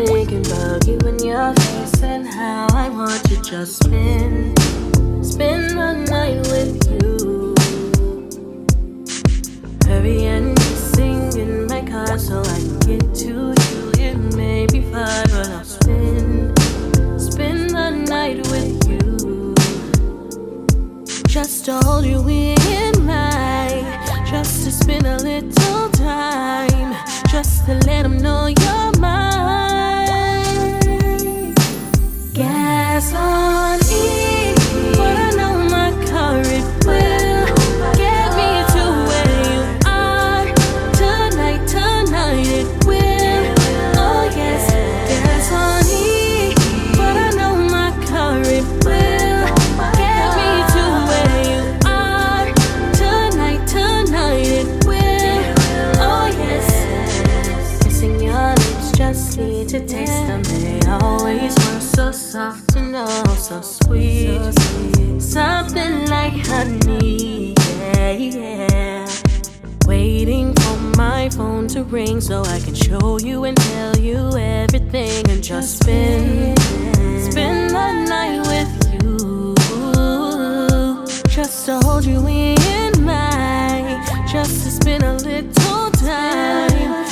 thinking about you and your face and how I want to just spend the night with you. Hurry and sing in my car so I can get to you. It may be far, but I'll spend the night with you. Just to hold you in mind, just to spend a little time, just to let them know you're mine. Gas on E, but I know my car it will get me to where you are tonight. Tonight it will. Oh yes, gas on E, but I know my car it will get me to where you are tonight. Tonight it will. Oh yes, kissing your lips just need to taste them. They always were so soft and oh so sweet. Something like honey, yeah, yeah. Waiting for my phone to ring so I can show you and tell you everything and just spend the night with you. Just to hold you in mind, just to spend a little time.